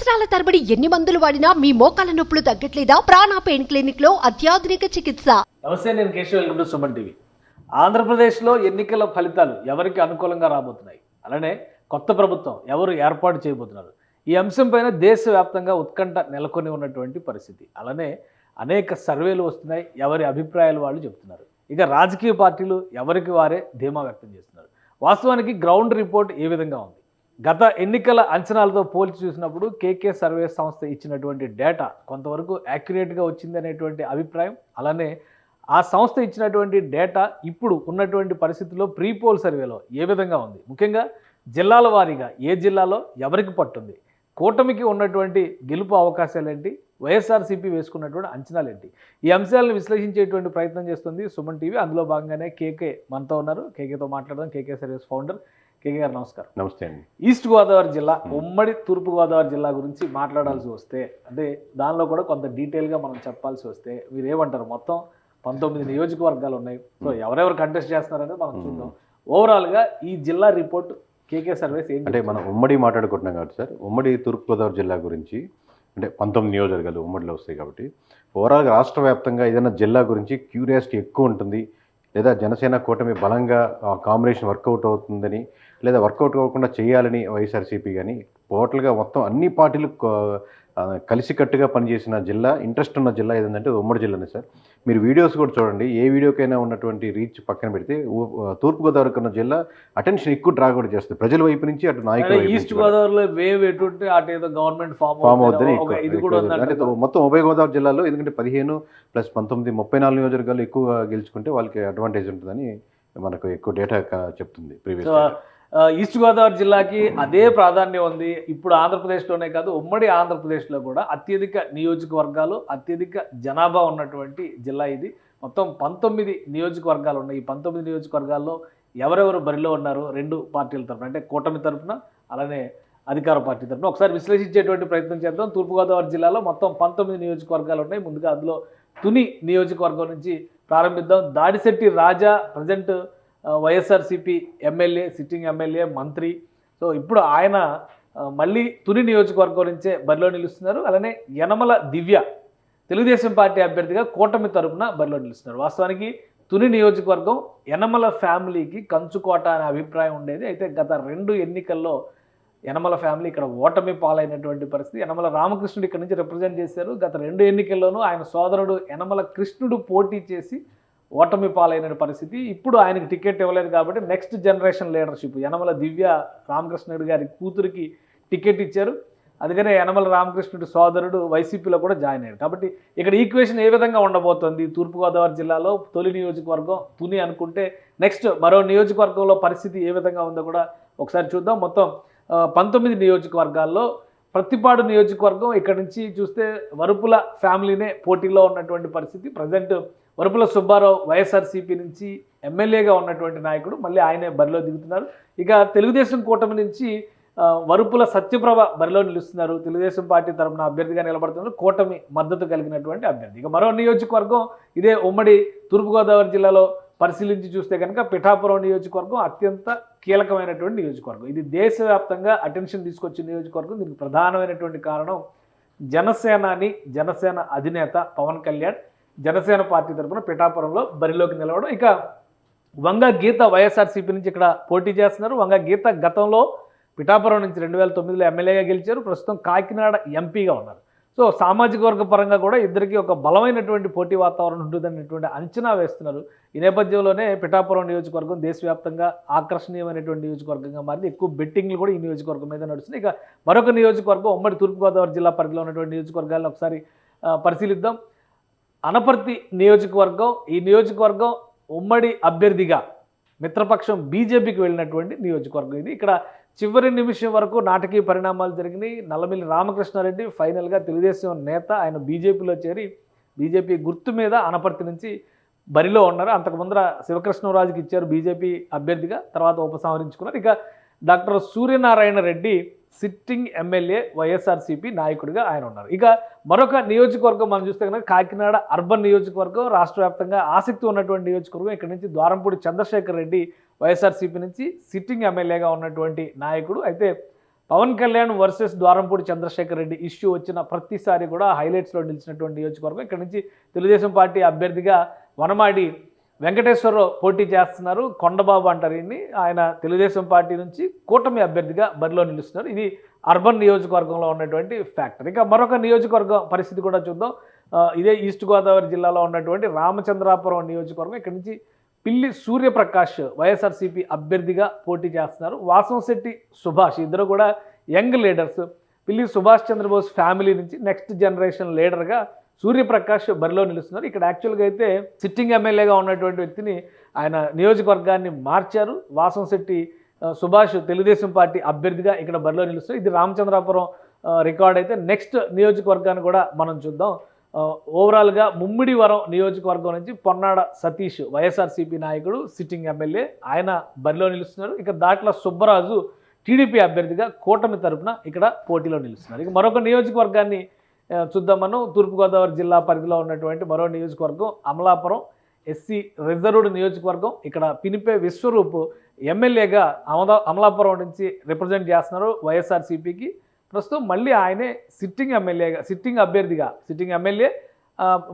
సంవత్సరాల తరబడి ఎన్ని మందులు వాడినా మీ మోకాల నొప్పులు తగ్గట్లేదా? ప్రాణ పెయిన్ క్లినిక్ లో అత్యాధునిక చికిత్స. నమస్తే, నేను Keshav. Welcome to Suman TV. ఆంధ్రప్రదేశ్లో ఎన్నికల ఫలితాలు ఎవరికి అనుకూలంగా రాబోతున్నాయి, అలానే కొత్త ప్రభుత్వం ఎవరు ఏర్పాటు చేయబోతున్నారు, ఈ అంశం పైన దేశవ్యాప్తంగా ఉత్కంఠ నెలకొని ఉన్నటువంటి పరిస్థితి. అలానే అనేక సర్వేలు వస్తున్నాయి, ఎవరి అభిప్రాయాలు వాళ్ళు చెప్తున్నారు. ఇక రాజకీయ పార్టీలు ఎవరికి వారే ధీమా వ్యక్తం చేస్తున్నారు. వాస్తవానికి గ్రౌండ్ రిపోర్ట్ ఏ విధంగా ఉంది? గత ఎన్నికల అంచనాలతో పోల్చి చూసినప్పుడు కేకే సర్వే సంస్థ ఇచ్చినటువంటి డేటా కొంతవరకు యాక్యురేట్గా వచ్చింది అనేటువంటి అభిప్రాయం. అలానే ఆ సంస్థ ఇచ్చినటువంటి డేటా ఇప్పుడు ఉన్నటువంటి పరిస్థితుల్లో ప్రీ పోల్ సర్వేలో ఏ విధంగా ఉంది? ముఖ్యంగా జిల్లాల వారీగా ఏ జిల్లాలో ఎవరికి పట్టుంది, కూటమికి ఉన్నటువంటి గెలుపు అవకాశాలు ఏంటి, వైఎస్ఆర్సీపీ వేసుకున్నటువంటి అంచనాలు ఏంటి, ఈ అంశాలను విశ్లేషించేటువంటి ప్రయత్నం చేస్తుంది సుమన్ టీవీ. అందులో భాగంగానే కేకే మనతో ఉన్నారు. కేకేతో మాట్లాడదాం. కేకే సర్వీస్ ఫౌండర్ కేకే గారు, నమస్కారం. నమస్తే అండి. ఈస్ట్ గోదావరి జిల్లా, ఉమ్మడి తూర్పు గోదావరి జిల్లా గురించి మాట్లాడాల్సి వస్తే, అంటే దానిలో కూడా కొంత డీటెయిల్గా మనం చెప్పాల్సి వస్తే మీరు ఏమంటారు? మొత్తం 19 నియోజకవర్గాలు ఉన్నాయి. సో ఎవరెవరు కంటెస్ట్ చేస్తున్నారనేది మనం చూద్దాం. ఓవరాల్గా ఈ జిల్లా రిపోర్ట్ కేకే సర్వేస్ ఏం అంటే మనం ఉమ్మడి మాట్లాడుకుంటున్నాం కాబట్టి సార్, ఉమ్మడి తూర్పుగోదావరి జిల్లా గురించి అంటే 19 నియోజకవర్గాలు ఉమ్మడిలో వస్తాయి కాబట్టి ఓవరాల్గా రాష్ట్ర వ్యాప్తంగా ఏదైనా జిల్లా గురించి క్యూరియాసిటీ ఎక్కువ ఉంటుంది, లేదా జనసేన కూటమి బలంగా కాంబినేషన్ వర్కౌట్ అవుతుందని, లేదా వర్కౌట్ అవ్వకుండా చేయాలని వైఎస్ఆర్సీపీ కానీ టోటల్గా మొత్తం అన్ని పార్టీలు కలిసికట్టుగా పనిచేసిన జిల్లా, ఇంట్రెస్ట్ ఉన్న జిల్లా ఏదంటే ఉమ్మడి జిల్లానే సార్. మీరు వీడియోస్ కూడా చూడండి, ఏ వీడియోకైనా ఉన్నటువంటి రీచ్ పక్కన పెడితే తూర్పుగోదావరికి ఉన్న జిల్లా అటెన్షన్ ఎక్కువ డ్రా కూడా చేస్తుంది ప్రజల వైపు నుంచి, అటు నాయకులు. ఈస్ట్ గోదావరిలో వేవ్ ఎటుంటే అటు ఏదో గవర్నమెంట్ ఫామ్ అవుతుందని అంటే మొత్తం ఉభయ గోదావరి జిల్లాలో ఎందుకంటే 15 + 19 34 నియోజకవర్గాలు ఎక్కువ గెలుచుకుంటే వాళ్ళకి అడ్వాంటేజ్ ఉంటుందని మనకు ఎక్కువ డేటా చెప్తుంది ప్రీవియస్. ఈస్ట్ గోదావరి జిల్లాకి అదే ప్రాధాన్యం ఉంది. ఇప్పుడు ఆంధ్రప్రదేశ్లోనే కాదు, ఉమ్మడి ఆంధ్రప్రదేశ్లో కూడా అత్యధిక నియోజకవర్గాలు, అత్యధిక జనాభా ఉన్నటువంటి జిల్లా ఇది. మొత్తం 19 నియోజకవర్గాలు ఉన్నాయి. ఈ 19 నియోజకవర్గాల్లో ఎవరెవరు బరిలో ఉన్నారు రెండు పార్టీల తరఫున, అంటే కూటమి తరఫున అలానే అధికార పార్టీ తరఫున ఒకసారి విశ్లేషించేటువంటి ప్రయత్నం చేద్దాం. తూర్పుగోదావరి జిల్లాలో మొత్తం 19 నియోజకవర్గాలు ఉన్నాయి. ముందుగా అందులో తుని నియోజకవర్గం నుంచి ప్రారంభిద్దాం. Dadisetti Raja present YSRCP MLA, sitting MLA, మంత్రి. సో ఇప్పుడు ఆయన మళ్ళీ తుని నియోజకవర్గం నుంచే బరిలో నిలుస్తున్నారు. అలానే యనమల దివ్య తెలుగుదేశం పార్టీ అభ్యర్థిగా కూటమి తరపున బరిలో నిలుస్తున్నారు. వాస్తవానికి తుని నియోజకవర్గం యనమల ఫ్యామిలీకి కంచుకోట అనే అభిప్రాయం ఉండేది. అయితే గత 2 ఎన్నికల్లో యనమల ఫ్యామిలీ ఇక్కడ ఓటమి పాలైనటువంటి పరిస్థితి. యనమల రామకృష్ణుడు ఇక్కడ నుంచి రిప్రజెంట్ చేశారు. గత 2 ఎన్నికల్లోనూ ఆయన సోదరుడు యనమల కృష్ణుడు పోటీ చేసి ఓటమి పాలైన పరిస్థితి. ఇప్పుడు ఆయనకి టికెట్ ఇవ్వలేదు కాబట్టి నెక్స్ట్ జనరేషన్ లీడర్షిప్ యనమల దివ్య రామకృష్ణుడు గారి కూతురికి టికెట్ ఇచ్చారు. అందుకనే యనమల రామకృష్ణుడి సోదరుడు వైసీపీలో కూడా జాయిన్ అయ్యారు. కాబట్టి ఇక్కడ ఈక్వేషన్ ఏ విధంగా ఉండబోతోంది? తూర్పుగోదావరి జిల్లాలో తొలి నియోజకవర్గం తుని అనుకుంటే నెక్స్ట్ మరో నియోజకవర్గంలో పరిస్థితి ఏ విధంగా ఉందో కూడా ఒకసారి చూద్దాం. మొత్తం 19 నియోజకవర్గాల్లో ప్రతిపాడు నియోజకవర్గం ఇక్కడ నుంచి చూస్తే వరుపుల ఫ్యామిలీనే పోటీలో ఉన్నటువంటి పరిస్థితి. ప్రజెంట్ వరుపుల సుబ్బారావు వైఎస్ఆర్సీపీ నుంచి ఎమ్మెల్యేగా ఉన్నటువంటి నాయకుడు, మళ్ళీ ఆయనే బరిలో దిగుతున్నారు. ఇక తెలుగుదేశం కూటమి నుంచి వరుపుల సత్యప్రభ బరిలో నిలుస్తున్నారు. తెలుగుదేశం పార్టీ తరఫున అభ్యర్థిగా నిలబడుతున్నారు, కూటమి మద్దతు కలిగినటువంటి అభ్యర్థి. ఇక మరో నియోజకవర్గం ఇదే ఉమ్మడి తూర్పుగోదావరి జిల్లాలో పరిశీలించి చూస్తే కనుక పిఠాపురం నియోజకవర్గం అత్యంత కీలకమైనటువంటి నియోజకవర్గం. ఇది దేశవ్యాప్తంగా అటెన్షన్ తీసుకొచ్చిన నియోజకవర్గం. దీనికి ప్రధానమైనటువంటి కారణం జనసేన అధినేత పవన్ కళ్యాణ్ జనసేన పార్టీ తరఫున పిఠాపురంలో బరిలోకి నిలవడం. ఇక వంగ గీత వైఎస్ఆర్సీపీ నుంచి ఇక్కడ పోటీ చేస్తున్నారు. వంగ గీత గతంలో పిఠాపురం నుంచి 2009లో ఎమ్మెల్యేగా గెలిచారు. ప్రస్తుతం కాకినాడ ఎంపీగా ఉన్నారు. సో సామాజిక వర్గ పరంగా కూడా ఇద్దరికి ఒక బలమైనటువంటి పోటీ వాతావరణం ఉంటుందనేటువంటి అంచనా వేస్తున్నారు. ఈ నేపథ్యంలోనే పిఠాపురం నియోజకవర్గం దేశవ్యాప్తంగా ఆకర్షణీయమైనటువంటి నియోజకవర్గంగా మారింది. ఎక్కువ బెట్టింగ్లు కూడా ఈ నియోజకవర్గం మీద నడుస్తున్నాయి. ఇక మరొక నియోజకవర్గం ఉమ్మడి తూర్పుగోదావరి జిల్లా పరిధిలో ఉన్నటువంటి నియోజకవర్గాలను ఒకసారి పరిశీలిద్దాం. అనపర్తి నియోజకవర్గం. ఈ నియోజకవర్గం ఉమ్మడి అభ్యర్థిగా మిత్రపక్షం బీజేపీకి వెళ్ళినటువంటి నియోజకవర్గం ఇది. ఇక్కడ చివరి నిమిషం వరకు నాటకీయ పరిణామాలు జరిగినాయి. నల్లమిల్లి రామకృష్ణారెడ్డి ఫైనల్గా తెలుగుదేశం నేత, ఆయన బీజేపీలో చేరి బీజేపీ గుర్తు మీద అనపర్తి నుంచి బరిలో ఉన్నారు. అంతకుముందర శివకృష్ణరాజుకి ఇచ్చారు బీజేపీ అభ్యర్థిగా, తర్వాత ఉపసంహరించుకున్నారు. ఇక doctor Suryanarayana Reddy sitting MLA, YSRCP నాయకుడిగా ఆయన ఉన్నారు. ఇక మరొక నియోజకవర్గం మనం చూస్తే కనుక కాకినాడ అర్బన్ నియోజకవర్గం, రాష్ట్ర వ్యాప్తంగా ఆసక్తి ఉన్నటువంటి నియోజకవర్గం. ఇక్కడ నుంచి ద్వారంపూడి చంద్రశేఖర్ రెడ్డి వైఎస్ఆర్సీపీ నుంచి సిట్టింగ్ ఎమ్మెల్యేగా ఉన్నటువంటి నాయకుడు. అయితే పవన్ కళ్యాణ్ వర్సెస్ ద్వారంపూడి చంద్రశేఖర్ రెడ్డి ఇష్యూ వచ్చిన ప్రతిసారి కూడా హైలైట్స్లో నిలిచినటువంటి నియోజకవర్గం. ఇక్కడ నుంచి తెలుగుదేశం పార్టీ అభ్యర్థిగా వనమాడి వెంకటేశ్వరరావు పోటీ చేస్తున్నారు. కొండబాబు అంటారు ఈయన్ని. ఆయన తెలుగుదేశం పార్టీ నుంచి కూటమి అభ్యర్థిగా బరిలో నిలుస్తున్నారు. ఇది అర్బన్ నియోజకవర్గంలో ఉన్నటువంటి ఫ్యాక్టర్. ఇక మరొక నియోజకవర్గం పరిస్థితి కూడా చూద్దాం. ఇదే ఈస్ట్ గోదావరి జిల్లాలో ఉన్నటువంటి రామచంద్రాపురం నియోజకవర్గం. ఇక్కడ నుంచి పిల్లి సూర్యప్రకాష్ వైఎస్ఆర్సీపీ అభ్యర్థిగా పోటీ చేస్తున్నారు. వాసంశెట్టి సుభాష్ ఇద్దరు కూడా young leaders. Pilli Subhash Chandrabose family నుంచి నెక్స్ట్ జనరేషన్ లీడర్గా సూర్యప్రకాష్ బరిలో నిలుస్తున్నారు. ఇక్కడ యాక్చువల్గా అయితే సిట్టింగ్ ఎమ్మెల్యేగా ఉన్నటువంటి వ్యక్తిని ఆయన నియోజకవర్గాన్ని మార్చారు. వాసంశెట్టి సుభాష్ తెలుగుదేశం పార్టీ అభ్యర్థిగా ఇక్కడ బరిలో నిలుస్తారు. ఇది రామచంద్రాపురం రికార్డ్ అయితే నెక్స్ట్ నియోజకవర్గాన్ని కూడా మనం చూద్దాం. ఓవరాల్గా ముమ్మిడివరం నియోజకవర్గం నుంచి పొన్నాడ సతీష్ వైఎస్ఆర్సీపీ నాయకుడు సిట్టింగ్ ఎమ్మెల్యే ఆయన బరిలో నిలుస్తున్నారు. ఇక దాట్ల సుబ్బరాజు టీడీపీ అభ్యర్థిగా కూటమి తరపున ఇక్కడ పోటీలో నిలుస్తున్నారు. ఇక మరొక నియోజకవర్గాన్ని చూద్దాం మనం. తూర్పుగోదావరి జిల్లా పరిధిలో ఉన్నటువంటి మరో నియోజకవర్గం అమలాపురం ఎస్సీ రిజర్వ్డ్ నియోజకవర్గం. ఇక్కడ పినిపే విశ్వరూప్ ఎమ్మెల్యేగా అమలాపురం నుంచి రిప్రజెంట్ చేస్తున్నారు వైఎస్ఆర్సీపీకి. ప్రస్తుతం మళ్ళీ ఆయనే సిట్టింగ్ ఎమ్మెల్యే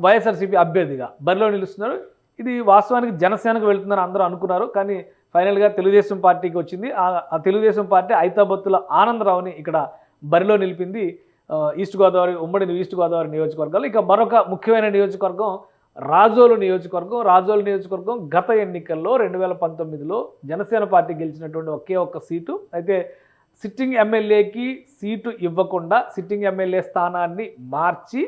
వైఎస్ఆర్సీపీ అభ్యర్థిగా బరిలో నిలుస్తున్నారు. ఇది వాస్తవానికి జనసేనకు వెళ్తుందని అందరూ అనుకున్నారు, కానీ ఫైనల్గా తెలుగుదేశం పార్టీకి వచ్చింది. ఆ తెలుగుదేశం పార్టీ ఐతాబత్తుల ఆనందరావుని ఇక్కడ బరిలో నిలిపింది ఉమ్మడి ఈస్ట్ గోదావరి నియోజకవర్గాలు. ఇక మరొక ముఖ్యమైన నియోజకవర్గం రాజోలు నియోజకవర్గం గత ఎన్నికల్లో 2019లో జనసేన పార్టీ గెలిచినటువంటి ఒకే ఒక్క సీటు. అయితే సిట్టింగ్ ఎమ్మెల్యేకి సీటు ఇవ్వకుండా సిట్టింగ్ ఎమ్మెల్యే స్థానాన్ని మార్చి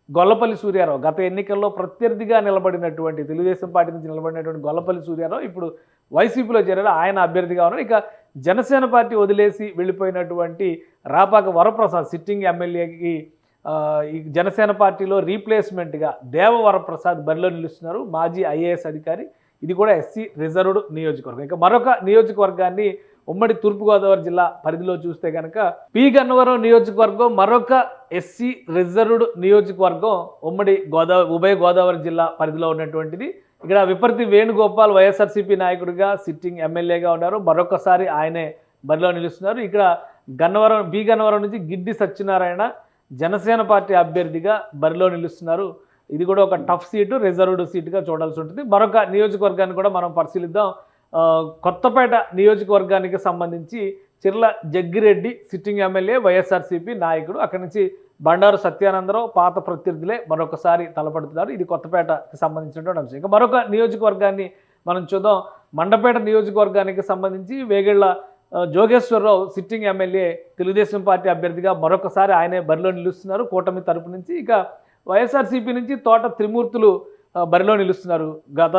గొల్లపల్లి సూర్యారావు గత ఎన్నికల్లో ప్రత్యర్థిగా నిలబడినటువంటి తెలుగుదేశం పార్టీ నుంచి నిలబడినటువంటి గొల్లపల్లి సూర్యారావు ఇప్పుడు వైసీపీలో చేరారు. ఆయన అభ్యర్థిగా ఉన్నారు. ఇక జనసేన పార్టీ వదిలేసి వెళ్ళిపోయినటువంటి రాపాక వరప్రసాద్ సిట్టింగ్ ఎమ్మెల్యేకి ఈ జనసేన పార్టీలో రీప్లేస్మెంట్గా దేవవరప్రసాద్ బరిలో నిలుస్తున్నారు, మాజీ ఐఏఎస్ అధికారి. ఇది కూడా ఎస్సీ రిజర్వ్డ్ నియోజకవర్గం. ఇక మరొక నియోజకవర్గాన్ని ఉమ్మడి తూర్పుగోదావరి జిల్లా పరిధిలో చూస్తే కనుక పి గన్నవరం నియోజకవర్గం మరొక ఎస్సీ రిజర్వ్డ్ నియోజకవర్గం ఉభయ గోదావరి జిల్లా పరిధిలో ఉన్నటువంటిది. ఇక్కడ విపర్తి వేణుగోపాల్ వైఎస్ఆర్సీపీ నాయకుడిగా సిట్టింగ్ ఎమ్మెల్యేగా ఉన్నారు. మరొకసారి ఆయనే బరిలో నిలుస్తున్నారు. ఇక్కడ గన్నవరం నుంచి గిడ్డి సత్యనారాయణ జనసేన పార్టీ అభ్యర్థిగా బరిలో నిలుస్తున్నారు. ఇది కూడా ఒక టఫ్ సీటు, రిజర్వ్డ్ సీటుగా చూడాల్సి ఉంటుంది. మరొక నియోజకవర్గాన్ని కూడా మనం పరిశీలిద్దాం. కొత్తపేట నియోజకవర్గానికి సంబంధించి చిర్ల జగ్గిరెడ్డి సిట్టింగ్ ఎమ్మెల్యే వైఎస్ఆర్సీపీ నాయకుడు. అక్కడి నుంచి బండారు సత్యానందరావు పాత ప్రత్యర్థులే మరొకసారి తలపడుతున్నారు. ఇది కొత్తపేటకి సంబంధించినటువంటి అంశం. ఇక మరొక నియోజకవర్గాన్ని మనం చూద్దాం. మండపేట నియోజకవర్గానికి సంబంధించి Vegulla Jogeswararao sitting MLA Telugu Desam party అభ్యర్థిగా మరొకసారి ఆయనే బరిలో నిలుస్తున్నారు కూటమి తరపు నుంచి. ఇక వైఎస్ఆర్సీపీ నుంచి తోట త్రిమూర్తులు బరిలో నిలుస్తున్నారు. గత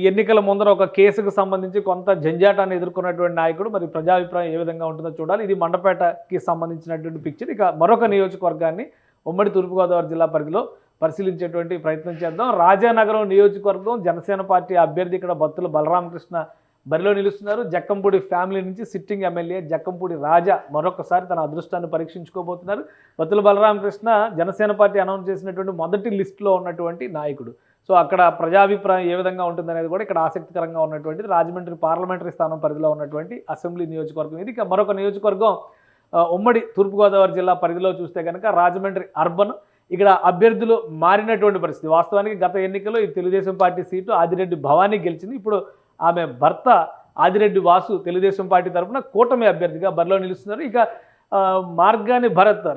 ఎన్నికల ముందర ఒక కేసుకు సంబంధించి కొంత జంజాటాన్ని ఎదుర్కొన్నటువంటి నాయకుడు. మరి ప్రజాభిప్రాయం ఏ విధంగా ఉంటుందో చూడాలి. ఇది మండపేటకి సంబంధించినటువంటి పిక్చర్. ఇక మరొక నియోజకవర్గాన్ని ఉమ్మడి తూర్పుగోదావరి జిల్లా పరిధిలో పరిశీలించేటువంటి ప్రయత్నం చేద్దాం. రాజానగరం నియోజకవర్గం జనసేన పార్టీ అభ్యర్థి ఇక్కడ బత్తుల బలరామకృష్ణ బరిలో నిలుస్తున్నారు. జక్కంపూడి ఫ్యామిలీ నుంచి సిట్టింగ్ ఎమ్మెల్యే జక్కంపూడి రాజా మరొకసారి తన అదృష్టాన్ని పరీక్షించుకోబోతున్నారు. బత్తుల బలరామకృష్ణ జనసేన పార్టీ అనౌన్స్ చేసినటువంటి మొదటి లిస్టులో ఉన్నటువంటి నాయకుడు. సో అక్కడ ప్రజాభిప్రాయం ఏ విధంగా ఉంటుందనేది కూడా ఇక్కడ ఆసక్తికరంగా ఉన్నటువంటిది. రాజమండ్రి పార్లమెంటరీ స్థానం పరిధిలో ఉన్నటువంటి అసెంబ్లీ నియోజకవర్గం ఇది. ఇక మరొక నియోజకవర్గం ఉమ్మడి తూర్పుగోదావరి జిల్లా పరిధిలో చూస్తే కనుక రాజమండ్రి అర్బన్. ఇక్కడ అభ్యర్థులు మారినటువంటి పరిస్థితి. వాస్తవానికి గత ఎన్నికల్లో ఈ తెలుగుదేశం పార్టీ సీటు ఆదిరెడ్డి భవానీ గెలిచింది. ఇప్పుడు ఆమె భర్త ఆదిరెడ్డి వాసు తెలుగుదేశం పార్టీ తరఫున కూటమి అభ్యర్థిగా బరిలో నిలుస్తున్నారు. ఇక మార్గాని భరత్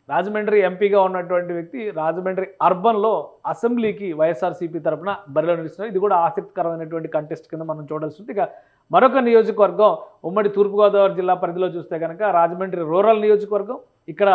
రాజమండ్రి ఎంపీగా ఉన్నటువంటి వ్యక్తి రాజమండ్రి అర్బన్లో అసెంబ్లీకి వైఎస్ఆర్సీపీ తరఫున బరిలో నిలుస్తున్నారు. ఇది కూడా ఆసక్తికరమైనటువంటి కంటెస్ట్ కింద మనం చూడాల్సి ఉంటుంది. ఇక మరొక నియోజకవర్గం ఉమ్మడి తూర్పుగోదావరి జిల్లా పరిధిలో చూస్తే కనుక రాజమండ్రి రూరల్ నియోజకవర్గం. ఇక్కడ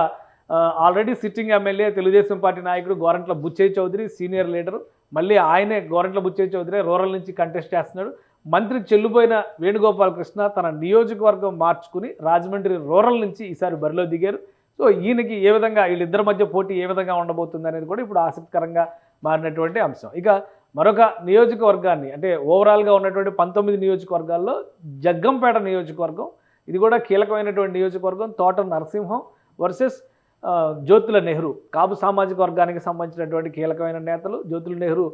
already sitting MLA Telugu Desam party నాయకుడు గోరంట్ల బుచ్చయ్య చౌదరి సీనియర్ లీడరు. మళ్ళీ ఆయనే గోరంట్ల బుచ్చయ్య చౌదరి రూరల్ నుంచి కంటెస్ట్ చేస్తున్నాడు. మంత్రి చెల్లుబోయిన వేణుగోపాలకృష్ణ తన నియోజకవర్గం మార్చుకుని రాజమండ్రి రూరల్ నుంచి ఈసారి బరిలో దిగారు. సో ఈయనకి ఏ విధంగా వీళ్ళిద్దరి మధ్య పోటీ ఏ విధంగా ఉండబోతుంది అనేది కూడా ఇప్పుడు ఆసక్తికరంగా మారినటువంటి అంశం. ఇక మరొక నియోజకవర్గాన్ని అంటే ఓవరాల్గా ఉన్నటువంటి 19 నియోజకవర్గాల్లో జగ్గంపేట నియోజకవర్గం. ఇది కూడా కీలకమైనటువంటి నియోజకవర్గం. తోట నరసింహం వర్సెస్ జ్యోతుల నెహ్రూ కాపు సామాజిక వర్గానికి సంబంధించినటువంటి కీలకమైన నేతలు. జ్యోతుల నెహ్రూ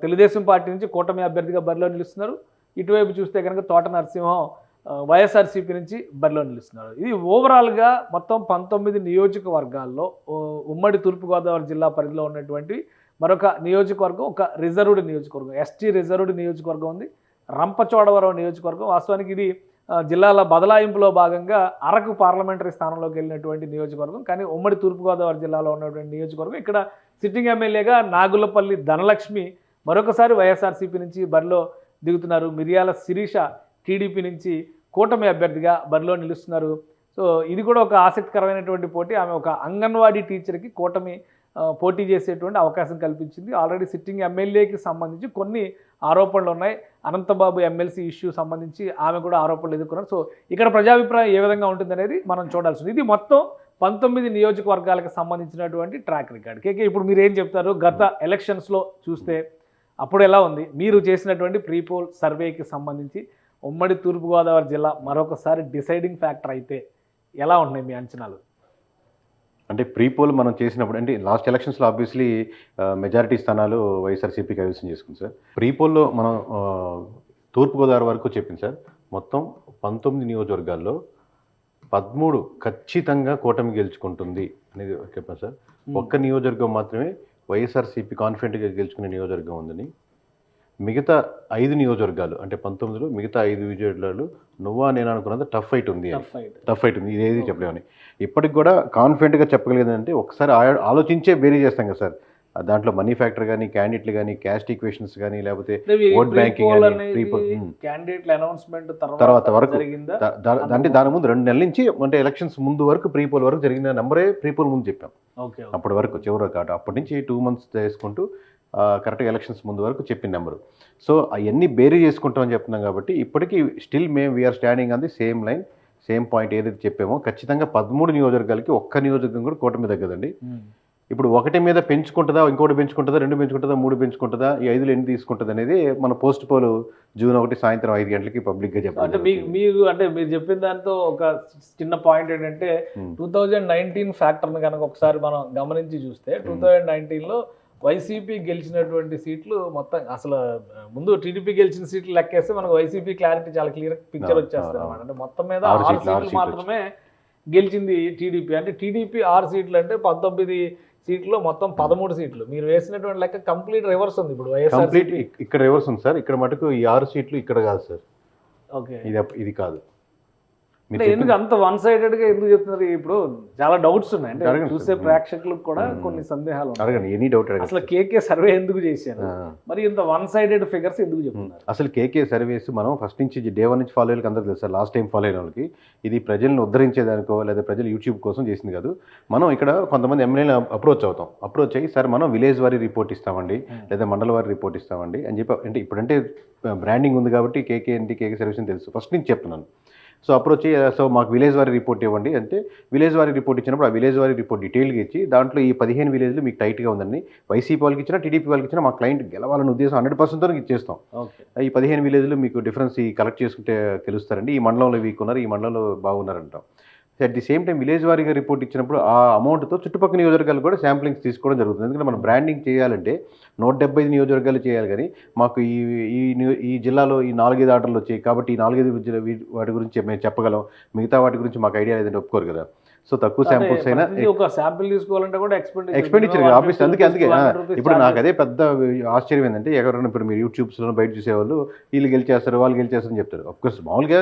తెలుగుదేశం పార్టీ నుంచి కూటమి అభ్యర్థిగా బరిలో నిలుస్తున్నారు. ఇటువైపు చూస్తే కనుక తోట నరసింహం వైఎస్ఆర్సీపీ నుంచి బరిలో నిలుస్తున్నారు. ఇది ఓవరాల్గా మొత్తం 19 నియోజకవర్గాల్లో ఉమ్మడి తూర్పుగోదావరి జిల్లా పరిధిలో ఉన్నటువంటి మరొక నియోజకవర్గం, ఒక రిజర్వ్డ్ నియోజకవర్గం, ఎస్టీ రిజర్వ్డ్ నియోజకవర్గం ఉంది, రంపచోడవరం నియోజకవర్గం. వాస్తవానికి ఇది జిల్లాల బదలాయింపులో భాగంగా అరకు పార్లమెంటరీ స్థానంలోకి వెళ్ళినటువంటి నియోజకవర్గం. కానీ ఉమ్మడి తూర్పుగోదావరి జిల్లాలో ఉన్నటువంటి నియోజకవర్గం. ఇక్కడ సిట్టింగ్ ఎమ్మెల్యేగా నాగులపల్లి ధనలక్ష్మి మరొకసారి వైఎస్ఆర్సీపీ నుంచి బరిలో దిగుతున్నారు. మిరియాల శిరీష టీడీపీ నుంచి కూటమి అభ్యర్థిగా బరిలో నిలుస్తున్నారు. సో ఇది కూడా ఒక ఆసక్తికరమైనటువంటి పోటీ. ఆమె ఒక అంగన్వాడీ టీచర్కి కూటమి పోటీ చేసేటువంటి అవకాశం కల్పించింది. ఆల్రెడీ సిట్టింగ్ ఎమ్మెల్యేకి సంబంధించి కొన్ని ఆరోపణలు ఉన్నాయి. అనంతబాబు ఎమ్మెల్సీ ఇష్యూ సంబంధించి ఆమె కూడా ఆరోపణలు ఎదుర్కొన్నారు. సో ఇక్కడ ప్రజాభిప్రాయం ఏ విధంగా ఉంటుందనేది మనం చూడాల్సింది. ఇది మొత్తం 19 నియోజకవర్గాలకు సంబంధించినటువంటి ట్రాక్ రికార్డ్. కేకే, ఇప్పుడు మీరు ఏం చెప్తారు? గత ఎలక్షన్స్లో చూస్తే అప్పుడు ఎలా ఉంది? మీరు చేసినటువంటి ప్రీపోల్ సర్వేకి సంబంధించి ఉమ్మడి తూర్పుగోదావరి జిల్లా మరొకసారి డిసైడింగ్ ఫ్యాక్టర్ అయితే ఎలా ఉన్నాయి మీ అంచనాలు? అంటే ప్రీపోల్ మనం చేసినప్పుడు అంటే లాస్ట్ ఎలక్షన్స్లో ఆబ్వియస్లీ మెజారిటీ స్థానాలు వైఎస్ఆర్సీపీ కైవసం చేసుకుంది సార్. ప్రీపోల్లో మనం తూర్పుగోదావరి వరకు చెప్పింది సార్. మొత్తం 19 నియోజకవర్గాల్లో 13 ఖచ్చితంగా కూటమి గెలుచుకుంటుంది అనేది చెప్పాను సార్. ఒక్క నియోజకవర్గం మాత్రమే వైఎస్ఆర్సీపీ కాన్ఫిడెంట్గా గెలుచుకునే నియోజకవర్గం ఉందని, మిగతా 5 నియోజకవర్గాలు అంటే 19లో మిగతా 5 నియోజకవర్గాలు నువ్వా నేను అనుకున్నది టఫ్ ఫైట్ ఉంది. టఫ్ ఫైట్ ఉంది, ఇదేది చెప్పలేమని ఇప్పటికి కూడా కాన్ఫిడెంట్గా చెప్పగలిగేదంటే ఒకసారి ఆలోచించే బేరీ చేస్తాం కదా సార్. దాంట్లో మనీ ఫ్యాక్టర్ కానీ, క్యాండిడేట్లు కానీ, క్యాస్ట్ ఈక్వేషన్స్ కానీ, లేకపోతే ఓట్ బ్యాంకింగ్ కానీ, క్యాండిడేట్ల అనౌన్స్మెంట్ తర్వాత వరకు అంటే దాని ముందు 2 నెలల నుంచి అంటే ఎలక్షన్స్ ముందు వరకు ప్రీపోల్ వరకు జరిగిన నెంబరే ప్రీపోల్ ముందు చెప్పాం. అప్పటి వరకు చివరి కాదు, అప్పటి నుంచి 2 months చేసుకుంటూ కరెక్ట్గా ఎలక్షన్స్ ముందు వరకు చెప్పిన నెంబరు. సో అవన్నీ బేరీ చేసుకుంటామని చెప్తున్నాం కాబట్టి ఇప్పటికీ స్టిల్ మేము we are standing on the same line, same point ఏదైతే చెప్పామో ఖచ్చితంగా 13 నియోజకవర్గాలకి ఒక్క నియోజకవర్గం కూడా కూటమి తగ్గదండి. ఇప్పుడు ఒకటి మీద పెంచుకుంటుందా, ఇంకోటి పెంచుకుంటుందా, 2 పెంచుకుంటుందా, 3 పెంచుకుంటుందా, ఈ 5లో ఎన్ని తీసుకుంటుంది అనేది మన పోస్ట్ పోల్ June 1 సాయంత్రం 5 గంటలకి పబ్లిక్గా చెప్పాలి. అంటే మీరు చెప్పిన దాంతో ఒక చిన్న పాయింట్ ఏంటంటే 2019 ఫ్యాక్టర్ని కనుక ఒకసారి మనం గమనించి చూస్తే 2019లో వైసీపీ గెలిచినటువంటి సీట్లు మొత్తం అసలు ముందు టీడీపీ గెలిచిన సీట్లు లెక్కేస్తే మనకు వైసీపీ క్లారిటీ చాలా క్లియర్ పిక్చర్ వచ్చేస్తుంది అనమాట. అంటే మొత్తం మీద 6 సీట్లు మాత్రమే గెలిచింది టీడీపీ. అంటే టీడీపీ 6 సీట్లు అంటే 19 సీట్లో మొత్తం 13 సీట్లు. మీరు వేసినటువంటి లెక్క కంప్లీట్ రివర్స్ ఉంది. ఇప్పుడు కంప్లీట్ ఇక్కడ రివర్స్ ఉంది సార్. ఇక్కడ మటుకు ఈ 6 సీట్లు ఇక్కడ కాదు సార్. ఓకే, ఇది కాదు. ఎందుకు అంత వన్ సైడెడ్ గా ఎందుకు చెప్తున్నారు? ఇప్పుడు చాలా డౌట్స్ ఉన్నాయి. అంటే చూసే ప్రేక్షకులకు కూడా కొన్ని సందేహాలు ఉన్నాయి. అసలు కేకే సర్వే ఎందుకు చేశారు, మరి ఇంత వన్ సైడెడ్ ఫిగర్స్ ఎందుకు చెప్తున్నారు? అసలు కేకే సర్వేస్ మనం ఫస్ట్ నుంచి డే 1 నుంచి ఫాలో అయ్యేకి అందరూ తెలుసు సార్. లాస్ట్ టైం ఫాలో అయిన వాళ్ళకి ఇది ప్రజలను ఉద్ధరించేదానికో లేదా ప్రజలు యూట్యూబ్ కోసం చేసింది కాదు. మనం ఇక్కడ కొంతమంది ఎమ్మెల్యేలు అప్రోచ్ అయ్యి సార్ మనం విలేజ్ వారి రిపోర్ట్ ఇస్తామండి లేదా మండల వారి రిపోర్ట్ ఇస్తామండి అని చెప్పి, అంటే ఇప్పుడంటే బ్రాండింగ్ ఉంది కాబట్టి కేకే సర్వీస్ అని తెలుసు, ఫస్ట్ నుంచి చెప్తున్నాను. సో అప్రోచ్ సో మాకు విలేజ్ వారి రిపోర్ట్ ఇవ్వండి అంటే విలేజ్ వారి రిపోర్ట్ ఇచ్చినప్పుడు ఆ విలేజ్ వారి రిపోర్ట్ డీటెయిల్గా ఇచ్చి దాంట్లో ఈ 15 విలేజ్లు మీకు టైట్గా ఉందండి, వైసీపీ వాళ్ళకి ఇచ్చినా టీడీపీ వాళ్ళకి ఇచ్చినా మా క్లయింట్ గెలవాలని ఉద్దేశం 100%తో ఇచ్చేస్తాం. ఈ 15 విలేజ్లు మీకు డిఫరెన్స్ కలెక్ట్ చేసుకుంటే తెలుస్తారండి, ఈ మండలంలో వీక్ ఉన్నారు, ఈ మండలంలో బాగున్నారంటాం. At the same time village వారీగా రిపోర్ట్ ఇచ్చినప్పుడు ఆ అమౌంట్తో చుట్టుపక్కల నియోజకవర్గాలు కూడా శాంప్లింగ్స్ తీసుకోవడం జరుగుతుంది. ఎందుకంటే మనం బ్రాండింగ్ చేయాలంటే 175 నియోజకవర్గాలు చేయాలి, కానీ మాకు ఈ జిల్లాలో ఈ 4-5 ఆర్డర్లు వచ్చాయి కాబట్టి ఈ 4-5 వాటి గురించి మేము చెప్పగలం, మిగతా వాటి గురించి మాకు ఐడియా లేదంటే ఒప్పుకోరు కదా. సో తక్కువ శాంపుల్స్ అయినా ఒక శాంపిల్ తీసుకోవాలంటే కూడా ఎక్స్పెండిచర్ ఆబ్వియస్. అందుకే ఇప్పుడు నాకు అదే పెద్ద ఆశ్చర్యం ఏంటంటే ఎవరైనా ఇప్పుడు మీరు యూట్యూబ్స్లో బయట చూసేవాళ్ళు వీళ్ళు గెలిచేస్తారు వాళ్ళు గెలిచేస్తారని చెప్తారు. అఫ్కోర్స్ మామూలుగా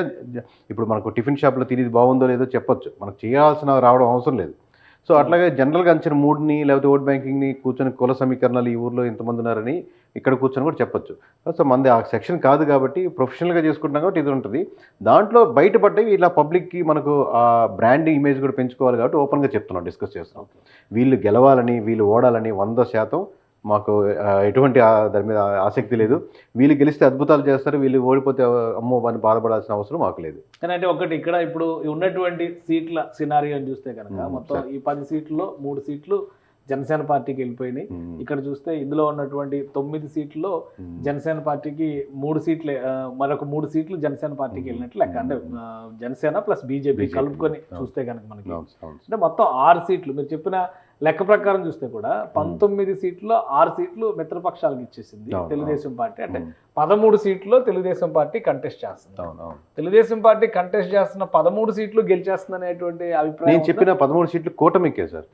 ఇప్పుడు మనకు టిఫిన్ షాప్లో తినేది బాగుందో లేదో చెప్పొచ్చు, మనకు చేయాల్సిన రావడం అవసరం లేదు. సో అట్లాగే జనరల్గా అంచిన మూడ్ని లేకపోతే ఓట్ బ్యాంకింగ్ని కూర్చొని కుల సమీకరణాలు ఈ ఊర్లో ఎంతమంది ఉన్నారని ఇక్కడ కూర్చొని కూడా చెప్పొచ్చు. సో మనది ఆ సెక్షన్ కాదు కాబట్టి ప్రొఫెషనల్గా చేసుకుంటున్నాం కాబట్టి ఇది ఉంటుంది. దాంట్లో బయటపడ్డవి ఇలా పబ్లిక్కి మనకు ఆ బ్రాండింగ్ ఇమేజ్ కూడా పెంచుకోవాలి కాబట్టి ఓపెన్గా చెప్తున్నాం, డిస్కస్ చేస్తున్నాం. వీళ్ళు గెలవాలని వీళ్ళు ఓడాలని 100% మాకు ఎటువంటి దాని మీద ఆసక్తి లేదు. వీళ్ళు గెలిస్తే అద్భుతాలు చేస్తారు, వీళ్ళు ఓడిపోతే అమ్మో అని బాధపడాల్సిన అవసరం మాకు లేదు. కానీ అంటే ఒకటి ఇక్కడ ఇప్పుడు ఉన్నటువంటి సీట్ల సినారియోని చూస్తే కనుక మొత్తం ఈ 10 సీట్లలో 3 సీట్లు జనసేన పార్టీకి వెళ్ళిపోయినాయి. ఇక్కడ చూస్తే ఇందులో ఉన్నటువంటి 9 సీట్లలో జనసేన పార్టీకి 3 సీట్లే, మరొక 3 సీట్లు జనసేన పార్టీకి వెళ్ళినట్లు లెక్క. అంటే జనసేన ప్లస్ బీజేపీ కలుపుకొని చూస్తే కనుక మనకి అంటే మొత్తం 6 సీట్లు. మీరు చెప్పిన లెక్క ప్రకారం చూస్తే కూడా 19 సీట్లో 6 సీట్లు మిత్రపక్షాలకు ఇచ్చేసింది తెలుగుదేశం పార్టీ. అంటే 13 సీట్లో తెలుగుదేశం పార్టీ కంటెస్ట్ చేస్తుంది. తెలుగుదేశం పార్టీ కంటెస్ట్ చేస్తున్న 13 సీట్లు గెలిచేస్తుంది అనేటువంటి అభిప్రాయం. నేను చెప్పిన 13 సీట్లు కూటమికే సార్.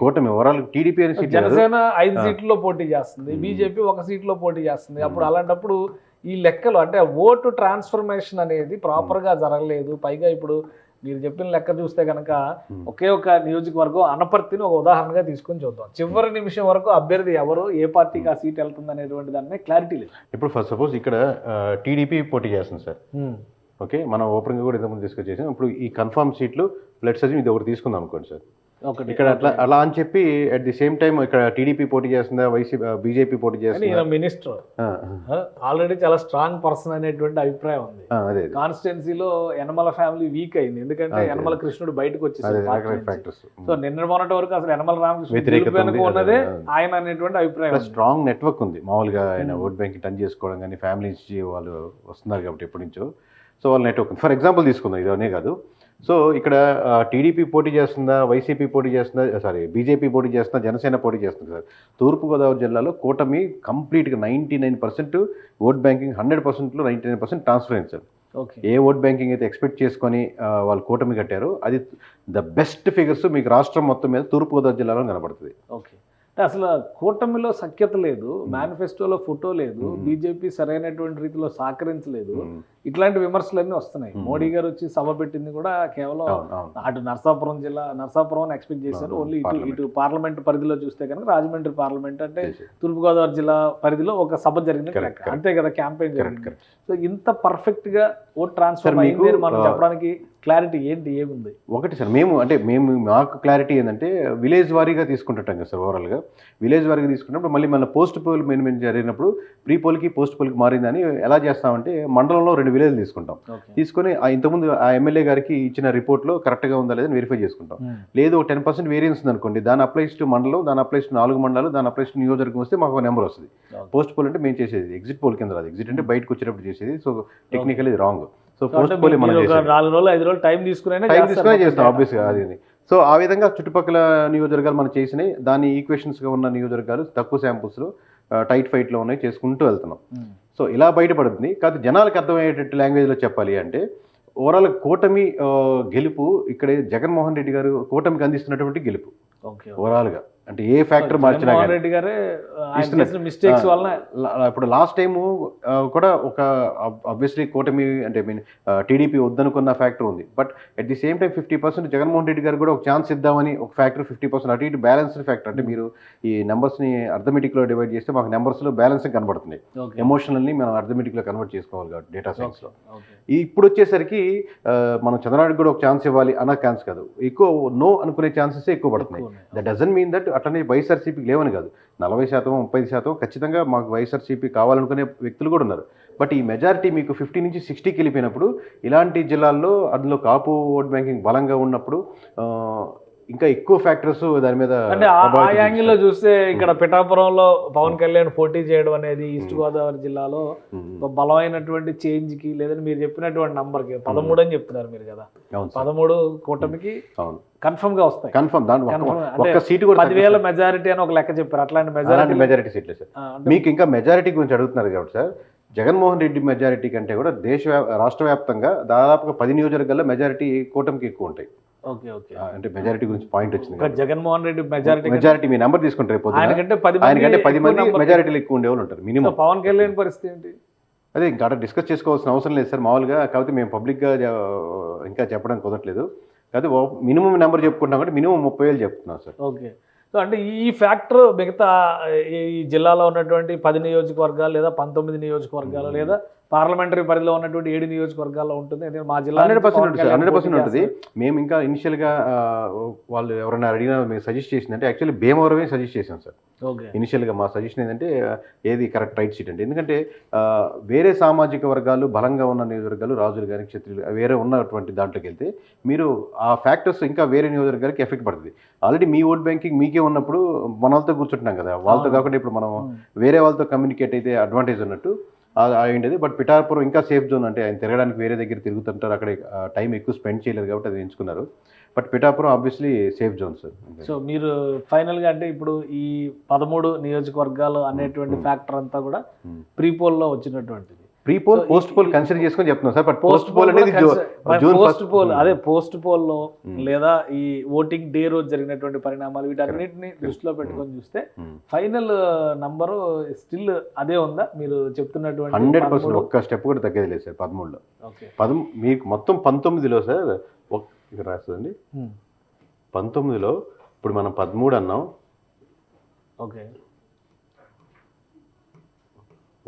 కూటమి ఓవరాల్ టీడీపీ అనే సీట్. జనసేన 5 సీట్లలో పోటీ చేస్తుంది, బీజేపీ 1 సీట్లో పోటీ చేస్తుంది. అప్పుడు అలాంటప్పుడు ఈ లెక్కలు అంటే ఓటు ట్రాన్స్ఫర్మేషన్ అనేది ప్రాపర్గా జరగలేదు. పైగా ఇప్పుడు మీరు చెప్పిన లెక్క చూస్తే కనుక ఒకే ఒక నియోజకవర్గం అనపర్తిని ఒక ఉదాహరణగా తీసుకొని చూద్దాం. చివరి నిమిషం వరకు అభ్యర్థి ఎవరు, ఏ పార్టీకి ఆ సీట్ వెళ్తుంది అనేటువంటి దాని క్లారిటీ లేదు. ఇప్పుడు ఫస్ట్ సపోజ్ ఇక్కడ టీడీపీ పోటీ చేస్తుంది సార్. ఓకే, మనం ఓపెన్గా కూడా ఇంతకుముందు డిస్కస్ చేసాం. ఇప్పుడు ఈ కన్ఫర్మ్ సీట్లు లెట్స్ అజ్యూమ్ ఇది ఒకటి తీసుకుందాం అనుకోండి సార్. ఇక్కడ అలా అని చెప్పి అట్ ది సేమ్ టైం ఇక్కడ టీడీపీ పోటీ చేస్తుందా, బీజేపీ పోటీ చేస్తుందా? మినిస్టర్ ఆల్రెడీ చాలా స్ట్రాంగ్ పర్సన్ అనేటువంటి అభిప్రాయం ఉంది. కాన్స్టిట్యున్సీలో యనమల ఫ్యామిలీ వీక్ అయింది, ఎందుకంటే యనమల కృష్ణుడు బయటకు వచ్చేసాడు. సో నిన్న మొన్నటి వరకు అసలు యనమల రామకృష్ణ ఉన్నదే ఆయన అనేటువంటి అభిప్రాయం. స్ట్రాంగ్ నెట్వర్క్ ఉంది మామూలుగా ఆయన ఓట్ బ్యాంక్ టర్న్ చేసుకోవడం కానీ, ఫ్యామిలీ నుంచి వాళ్ళు వస్తున్నారు కాబట్టి ఎప్పటి నుంచో. సో వాళ్ళ నెట్వర్క్ ఉంది. ఫర్ ఎగ్జాంపుల్ తీసుకుందాం, ఇదనే కాదు. సో ఇక్కడ టీడీపీ పోటీ చేస్తుందా, వైసీపీ పోటీ చేస్తుందా, బీజేపీ పోటీ చేస్తుందా, జనసేన పోటీ చేస్తుంది సార్. తూర్పుగోదావరి జిల్లాలో కూటమి కంప్లీట్గా 99% ఓట్ బ్యాంకింగ్, 100%లో 99% ట్రాన్స్ఫర్ అయింది సార్. ఏ ఓట్ బ్యాంకింగ్ అయితే ఎక్స్పెక్ట్ చేసుకొని వాళ్ళు కూటమి కట్టారో అది ద బెస్ట్ ఫిగర్స్ మీకు రాష్ట్రం మొత్తం మీద తూర్పుగోదావరి జిల్లాలో కనబడుతుంది. ఓకే, అంటే అసలు కూటమిలో సఖ్యత లేదు, మేనిఫెస్టోలో ఫోటో లేదు, బీజేపీ సరైనటువంటి రీతిలో సహకరించలేదు, ఇట్లాంటి విమర్శలన్నీ వస్తున్నాయి. మోడీ గారు వచ్చి సభ పెట్టింది కూడా కేవలం అటు నరసాపురం జిల్లా, నరసాపురం ఎక్స్పెక్ట్ చేశారు. ఓన్లీ ఇటు పార్లమెంట్ పరిధిలో చూస్తే కనుక రాజమండ్రి పార్లమెంట్ అంటే తూర్పుగోదావరి జిల్లా పరిధిలో ఒక సభ జరిగింది, అంతే కదా, క్యాంపెయిన్ జరిగింది. సో ఇంత పర్ఫెక్ట్ గా ఓట్ ట్రాన్స్ఫర్ అయింది మనం చెప్పడానికి క్లారిటీ ఏంటి, ఏముంది? ఒకటి సార్, మేము మాకు క్లారిటీ ఏంటంటే విలేజ్ వారీగా తీసుకుంటుంటాం కదా సార్. ఓవరాల్గా విలేజ్ వారీగా తీసుకున్నప్పుడు మళ్ళీ మన పోస్ట్ పోల్ మెయిన్ జరిగినప్పుడు ప్రీ పోల్కి పోస్ట్ పోల్కి మారిందని ఎలా చేస్తామంటే మండలంలో 2 విలేజ్ తీసుకుంటాం. తీసుకొని ఇంతకుముందు ఆ ఎమ్మెల్యే గారికి ఇచ్చిన రిపోర్ట్లో కరెక్ట్గా ఉందా లేదని వెరిఫై చేసుకుంటాం. లేదు 10% వేరియన్స్ ఉంది అనుకోండి, దాని అప్లైస్ టు మండలం, దాని అప్లైస్ టు 4 మండలాలు, దాని అప్లైస్ టు నియోజకవర్గం వస్తే మాకు ఒక నెంబర్ వస్తుంది. పోస్ట్ పోల్ అంటే మేము చేసేది ఎగ్జిట్ పోల్ కింద రాదు. ఎగ్జిట్ అంటే బయటకు వచ్చేటప్పుడు చేసేది. సో టెక్నికల్ ఇది రాంగ్. సో పోస్ట్ పోల్ మనం 4 రోజులు 5 రోజులు టైం తీసుకునే చేస్తాం ఆబ్వియస్గా అది. సో ఆ విధంగా చుట్టుపక్కల నియోజకవర్గాలు మనం చేసినాయి, దాని ఈక్వేషన్స్గా ఉన్న నియోజకవర్గాలు తక్కువ శాంపుల్స్లో టైట్ ఫైట్లో ఉన్నాయి చేసుకుంటూ వెళ్తున్నాం. సో ఇలా బయటపడుతుంది. కాదు జనాలకు అర్థమయ్యేటట్టు లాంగ్వేజ్లో చెప్పాలి అంటే ఓవరాల్ కూటమి గెలుపు ఇక్కడ జగన్మోహన్ రెడ్డి గారు కూటమికి అందిస్తున్నటువంటి గెలుపు ఓవరాల్గా. అంటే ఏ ఫ్యాక్టర్ మార్చినా మిస్టేక్స్ వల్ల ఇప్పుడు లాస్ట్ టైము కూడా ఒక ఆబ్వియస్లీ కూటమి అంటే టీడీపీ వద్దనుకున్న ఫ్యాక్టర్ ఉంది. But at the same time 50% Jaganmohan Reddy గారు కూడా ఒక ఛాన్స్ ఇద్దామని ఒక ఫ్యాక్టర్ 50% అటు ఇటు బ్యాలెన్స్డ్ ఫ్యాక్టర్. అంటే మీరు ఈ నెంబర్స్ని అర్థమెటిక్లో డివైడ్ చేస్తే మాకు నెంబర్స్లో బ్యాలెన్స్ కనబడుతుంది. ఎమోషనల్ని మనం అర్థమెటిక్లో కన్వర్ట్ చేసుకోవాలి కాబట్టి డేటా సైన్స్లో. ఇప్పుడు వచ్చేసరికి మనం చంద్రబాబు కూడా ఒక ఛాన్స్ ఇవ్వాలి అన్న ఛాన్స్ కాదు, ఎక్కువ నో అనుకునే ఛాన్సెస్ ఎక్కువ పడుతున్నాయి. దట్ డజంట్ మీన్ దట్ అట్లనే వైఎస్ఆర్సీపీకి లేవని కాదు. 40%, 30% ఖచ్చితంగా మాకు వైఎస్ఆర్సీపీ కావాలనుకునే వ్యక్తులు కూడా ఉన్నారు. బట్ ఈ మెజారిటీ మీకు 50 నుంచి 60కి వెళ్ళిపోయినప్పుడు ఇలాంటి జిల్లాల్లో అందులో కాపు ఓట్ బ్యాంకింగ్ బలంగా ఉన్నప్పుడు ఇంకా ఎక్కువ ఫ్యాక్టర్స్ దాని మీద. అంటే ఆ యాంగిల్లో చూస్తే ఇక్కడ పిఠాపురంలో పవన్ కళ్యాణ్ పోటీ చేయడం అనేది ఈస్ట్ గోదావరి జిల్లాలో ఒక బలమైనటువంటి చేంజ్ కి, లేదంటే మీరు చెప్పినటువంటి నంబర్ కి 13 అని చెప్తున్నారు మీరు కదా, 13 కూటమికి కన్ఫర్మ్ గా వస్తాయి. కన్ఫర్మ్ ఒక్క సీటు కూడా 10,000 మెజారిటీ అని ఒక లెక్క చెప్పారు. అట్లాంటి మెజారిటీ సీట్లే సార్. మీకు ఇంకా మెజారిటీ గురించి అడుగుతున్నారు కాబట్టి సార్, జగన్మోహన్ రెడ్డి మెజారిటీ కంటే కూడా రాష్ట్ర వ్యాప్తంగా దాదాపుగా 10 నియోజకవర్గాల్లో మెజారిటీ కూటమికి ఎక్కువ ఉంటాయి. అంటే మెజారిటీ గురించి పాయింట్ వచ్చింది. జగన్మోహన్ రెడ్డి మెజారిటీ మీ నెంబర్ తీసుకుంటారు, ఆయనకంటే 10 మంది మెజారిటీలు ఎక్కువ ఉండేవాళ్ళు ఉంటారు మినిమం. పవన్ కళ్యాణ్ పరిస్థితి ఏంటి? అదే ఇంకా డిస్కస్ చేసుకోవాల్సిన అవసరం లేదు సార్ మామూలుగా. కాకపోతే మేము పబ్లిక్గా ఇంకా చెప్పడం కుదరట్లేదు. కాదు మినిమం నెంబర్ చెప్పుకుంటాం కాబట్టి మినిమం 30,000 చెప్తున్నాం సార్. ఓకే, సో అంటే ఈ ఫ్యాక్టర్ మిగతా ఈ జిల్లాలో ఉన్నటువంటి 10 నియోజకవర్గాలు లేదా 19 నియోజకవర్గాలు లేదా పార్లమెంటరీ పరిధిలో ఉన్నటువంటి 7 నియోజకవర్గాల్లో ఉంటుంది. మా జిల్లా 100% ఉంటుంది. మేము ఇంకా ఇనిషియల్గా వాళ్ళు ఎవరైనా అడిగినా మేము సజెస్ట్ చేసింది అంటే యాక్చువల్లీ భీమవరమే సజెస్ట్ చేశాం సార్. ఇనిషియల్గా మా సజెషన్ ఏంటంటే ఏది కరెక్ట్ రైట్ సీట్ అంటే, ఎందుకంటే వేరే సామాజిక వర్గాలు బలంగా ఉన్న నియోజకవర్గాలు, రాజులు కానీ క్షత్రియులు వేరే ఉన్నటువంటి దాంట్లోకి వెళ్తే మీరు ఆ ఫ్యాక్టర్స్ ఇంకా వేరే నియోజకవర్గాలకి ఎఫెక్ట్ పడుతుంది. ఆల్రెడీ మీ ఓట్ బ్యాంకింగ్ మీకే ఉన్నప్పుడు మన వాళ్ళతో కూర్చుంటున్నాం కదా, వాళ్ళతో కాకుండా ఇప్పుడు మనం వేరే వాళ్ళతో కమ్యూనికేట్ అయితే అడ్వాంటేజ్ ఉన్నట్టు అయింది. బట్ పిఠాపురం ఇంకా సేఫ్ జోన్, అంటే ఆయన తిరగడానికి వేరే దగ్గర తిరుగుతుంటారు, అక్కడ టైం ఎక్కువ స్పెండ్ చేయలేరు కాబట్టి అది ఎంచుకున్నారు. But Pithapuram obviously safe zone sir. So మీరు ఫైనల్గా అంటే ఇప్పుడు ఈ 13 నియోజకవర్గాలు అనేటువంటి ఫ్యాక్టర్ అంతా కూడా ప్రీపోల్లో వచ్చినటువంటిది. Pre poll post poll consider చేసుకొని చెప్తున్నాం సార్. బట్ పోస్ట్ పోల్ అనేది పోస్ట్ పోల్ అదే పోస్ట్ పోల్లో లేదా ఈ ఓటింగ్ డే రోజు జరిగినటువంటి పరిణామాలు వీటన్నిటిని దృష్టిలో పెట్టుకొని చూస్తే ఫైనల్ నంబరు స్టిల్ అదే ఉందా మీరు చెప్తున్నటువంటి? 100% ఒక్క స్టెప్ కూడా తగ్గేది లేదు సార్ 13లో. మీకు మొత్తం 19లో సార్ ఇక్కడ రాస్తుందండి 19లో ఇప్పుడు మనం 13 అన్నాం. ఓకే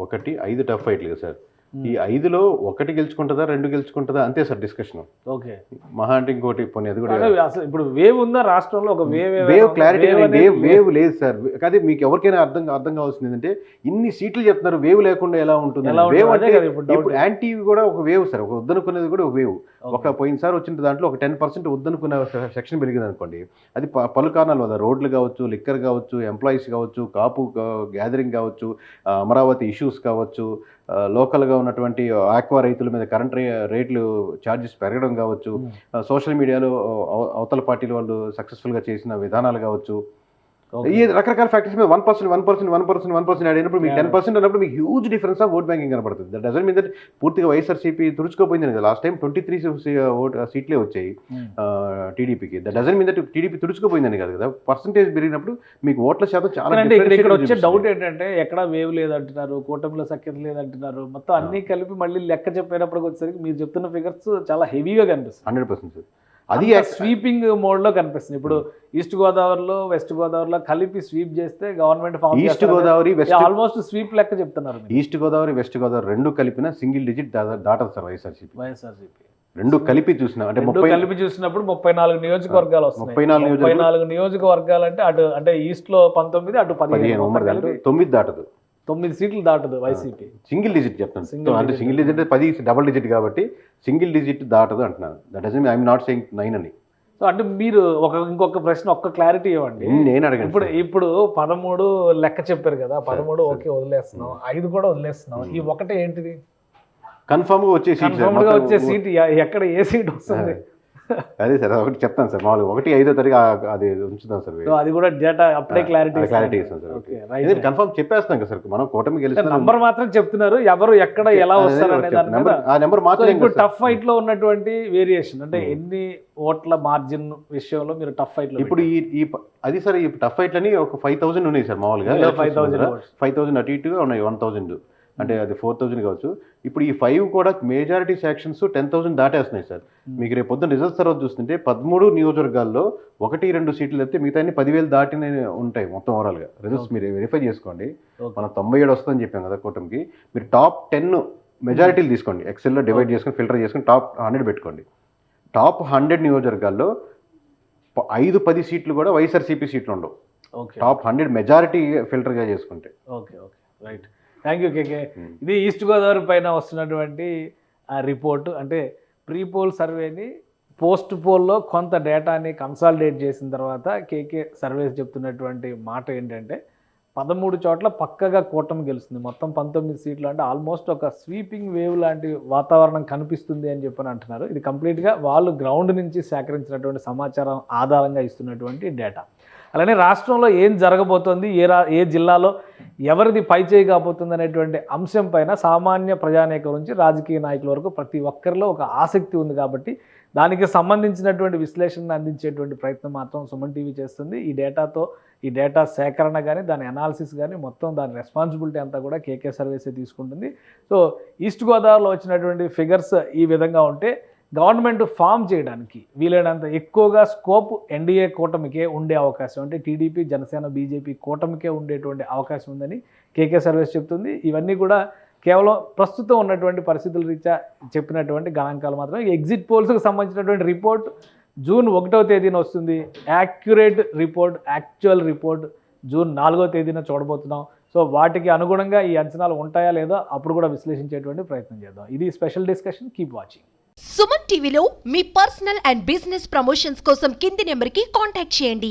1 5 టఫ్ ఫైట్లు కదా సార్. ఈ 5లో 1 గెలుచుకుంటుందా 2 గెలుచుకుంటుందా అంతే సార్ డిస్కషన్. ఓకే మహా అంటే ఇంకోటి పోనీ అది కూడా అసలు ఇప్పుడు వేవ్ ఉందా రాష్ట్రంలో? ఒక వేవ్ క్లారిటీ వేవ్ లేదు సార్. కానీ మీకు ఎవరికైనా అర్థం కావాల్సింది ఏంటంటే ఇన్ని సీట్లు చెప్తున్నారు, వేవ్ లేకుండా ఎలా ఉంటుంది? వేవ్ అంటే ఇప్పుడు యాంటీ కూడా ఒక వేవ్ సార్, ఒక వద్దనుకునేది కూడా ఒక వేవ్. ఒక పోయినసారి వచ్చిన దాంట్లో ఒక 10% వద్దనుకున్న సెక్షన్ పెరిగింది అనుకోండి, అది పలు కారణాల వల్ల రోడ్లు కావచ్చు, లిక్కర్ కావచ్చు, ఎంప్లాయీస్ కావచ్చు, కాపు గ్యాదరింగ్ కావచ్చు, అమరావతి ఇష్యూస్ కావచ్చు, లోకల్గా ఉన్నటువంటి ఆక్వా రైతుల మీద కరెంట్ రేట్లు ఛార్జెస్ పెరగడం కావచ్చు, సోషల్ మీడియాలో అవతల పార్టీల వాళ్ళు సక్సెస్ఫుల్గా చేసిన విధానాలు కావచ్చు, ఈ రకరకాల ఫ్యాక్టర్స్ మీద 1% యాడ్ అయినప్పుడు మీకు 10% అన్నప్పుడు మీకు huge difference of vote banking కనబడుతుంది. దట్ డజంట్ మీన్ దట్ పూర్తిగా వైఎస్ఆర్సీపీ తుడుచుకోపోయింది కదా. లాస్ట్ టైం 23 సీట్లే వచ్చాయి టీడీపీకి. That doesn't mean that TDP తుడుచుకోపోయిందని కాదు కదా. పర్సంటేజ్ పెరిగినప్పుడు మీకు ఓట్ల శాతం చాలా. ఇక్కడ వచ్చే డౌట్ ఏంటంటే ఎక్కడ వేవ్ లేదంటున్నారు, కూటమిలో సఖ్యత లేదంటున్నారు, మొత్తం అన్ని కలిపి మళ్ళీ లెక్క చెప్పేటప్పటికి వచ్చేసరికి మీరు చెప్తున్న ఫిగర్స్ చాలా హెవీగా కనిపిస్తుంది. 100% సార్. అది స్వీపింగ్ మోడ్ లో కనిపిస్తుంది. ఇప్పుడు ఈస్ట్ గోదావరిలో వెస్ట్ గోదావరిలో కలిపి స్వీప్ చేస్తే government form east Godavari almost sweep లెక్క చెప్తున్నారు. ఈస్ట్ గోదావరి వెస్ట్ గోదావరి రెండు కలిపిన సింగిల్ డిజిట్ దాటదు సార్ వైఎస్ఆర్సీపీ. రెండు కలిపి చూసినా అంటే కలిపి చూసినప్పుడు 34 నియోజకవర్గాలు వస్తాయి. 34 నియోజకవర్గాలు అంటే అటు అంటే ఈస్ట్ లో 19 అటు 15 9 దాటదు. 9 సీట్లు దాటదు వైసీపీ. సింగిల్ డిజిట్ చెప్తాను అంటే సింగిల్ డిజిట్ 10 డబుల్ డిజిట్ కాబట్టి సింగిల్ డిజిట్ దాటదు అంటున్నాను. That doesn't mean I'm not saying 9 అని. సో అంటే మీరు ఇంకొక ప్రశ్న ఒక్క క్లారిటీ ఇవ్వండి. నేను అడగండి. ఇప్పుడు 13 లెక్క చెప్పారు కదా, 13 ఓకే వదిలేస్తున్నాం, 5 కూడా వదిలేస్తున్నాం, ఈ ఒకటే ఏంటిది? కన్ఫర్మ్ గా వచ్చే సీట్ ఎక్కడ ఏ సీట్ వస్తుంది? అదే సార్ ఒకటి చెప్తాను సార్. మామూలుగా 1 5వ తారీఖు అది ఉంచుతాం సార్. అది కూడా డేటా అప్పుడే క్లారిటీ ఇస్తాం సార్. కన్ఫర్మ్ చెప్పేస్తాం కదా సార్. మనం కూటమి గెలిచిన నంబర్ మాత్రం చెప్తున్నారు, ఎవరు ఎక్కడ ఎలా వస్తారు ఆ నెంబర్ మాత్రం. ఇప్పుడు టఫ్ ఫైట్ లో ఉన్నటువంటి వేరియేషన్ అంటే ఎన్ని ఓట్ల మార్జిన్ విషయంలో మీరు టఫ్ ఫైట్ లో ఇప్పుడు ఈ అది సార్ ఈ టఫ్ ఫైట్ అని ఒక 5000 ఉన్నాయి సార్. మామూలుగా 5000 అటు ఇటుగా ఉన్నాయి. 1000 అంటే అది 4000 కావచ్చు. ఇప్పుడు ఈ 5 కూడా మెజారిటీ సెక్షన్స్ 10,000 దాటేస్తున్నాయి సార్. మీకు రేపు పొద్దున్న రిజల్ట్స్ తర్వాత చూస్తుంటే 13 నియోజకవర్గాల్లో 1-2 సీట్లు అయితే మిగతా 10,000 దాటినే ఉంటాయి మొత్తం ఓవరాల్గా. రిజల్ట్స్ మీరు వెరిఫై చేసుకోండి. మనం 97 వస్తుందని చెప్పాం కదా కూటమికి. మీరు టాప్ 10 మెజారిటీలు తీసుకోండి, ఎక్సెల్లో డివైడ్ చేసుకొని ఫిల్టర్ చేసుకొని టాప్ 100 పెట్టుకోండి. టాప్ 100 నియోజకవర్గాల్లో 5-10 సీట్లు కూడా వైఎస్ఆర్సీపీ సీట్లు ఉండవు. టాప్ 100 మెజారిటీ ఫిల్టర్గా చేసుకుంటే. Okay right. థ్యాంక్ యూ కేకే. ఇది ఈస్ట్ గోదావరి పైన వస్తున్నటువంటి రిపోర్టు. అంటే ప్రీ పోల్ సర్వేని పోస్ట్ పోల్లో కొంత డేటాని కన్సాలిడేట్ చేసిన తర్వాత కేకే సర్వేస్ చెప్తున్నటువంటి మాట ఏంటంటే 13 చోట్ల పక్కగా కూటమి గెలుస్తుంది. మొత్తం 19 సీట్లు అంటే ఆల్మోస్ట్ ఒక స్వీపింగ్ వేవ్ లాంటి వాతావరణం కనిపిస్తుంది అని చెప్పని అంటున్నారు. ఇది కంప్లీట్గా వాళ్ళు గ్రౌండ్ నుంచి సేకరించినటువంటి సమాచారం ఆధారంగా ఇస్తున్నటువంటి డేటా. అలానే రాష్ట్రంలో ఏం జరగబోతోంది, ఏ జిల్లాలో ఎవరిది పైచేయి కాబోతుంది అనేటువంటి అంశం పైన సామాన్య ప్రజానేకం నుంచి రాజకీయ నాయకుల వరకు ప్రతి ఒక్కరిలో ఒక ఆసక్తి ఉంది. కాబట్టి దానికి సంబంధించినటువంటి విశ్లేషణను అందించేటువంటి ప్రయత్నం మాత్రం సుమన్ టీవీ చేస్తుంది. ఈ డేటా సేకరణ కానీ దాని అనాలిసిస్ కానీ మొత్తం దాని రెస్పాన్సిబిలిటీ అంతా కూడా కేకే సర్వీసే తీసుకుంటుంది. సో ఈస్ట్ గోదావరిలో వచ్చినటువంటి ఫిగర్స్ ఈ విధంగా ఉంటే గవర్నమెంట్ ఫామ్ చేయడానికి వీలైనంత ఎక్కువగా స్కోప్ ఎన్డీఏ కూటమికే ఉండే అవకాశం, అంటే టీడీపీ జనసేన బీజేపీ కూటమికే ఉండేటువంటి అవకాశం ఉందని కేకే సర్వీస్ చెప్తుంది. ఇవన్నీ కూడా కేవలం ప్రస్తుతం ఉన్నటువంటి పరిస్థితుల రీత్యా చెప్పినటువంటి గణాంకాలు మాత్రమే. ఎగ్జిట్ పోల్స్కి సంబంధించినటువంటి రిపోర్ట్ జూన్ 1వ తేదీన వస్తుంది. Accurate report, actual report June 4వ తేదీన చూడబోతున్నాం. సో వాటికి అనుగుణంగా ఈ అంచనాలు ఉంటాయా లేదో అప్పుడు కూడా విశ్లేషించేటువంటి ప్రయత్నం చేద్దాం. ఇది special discussion. Keep watching. Suman టీవీలో మీ పర్సనల్ అండ్ బిజినెస్ ప్రమోషన్స్ కోసం కింది నెంబర్కి కాంటాక్ట్ చేయండి.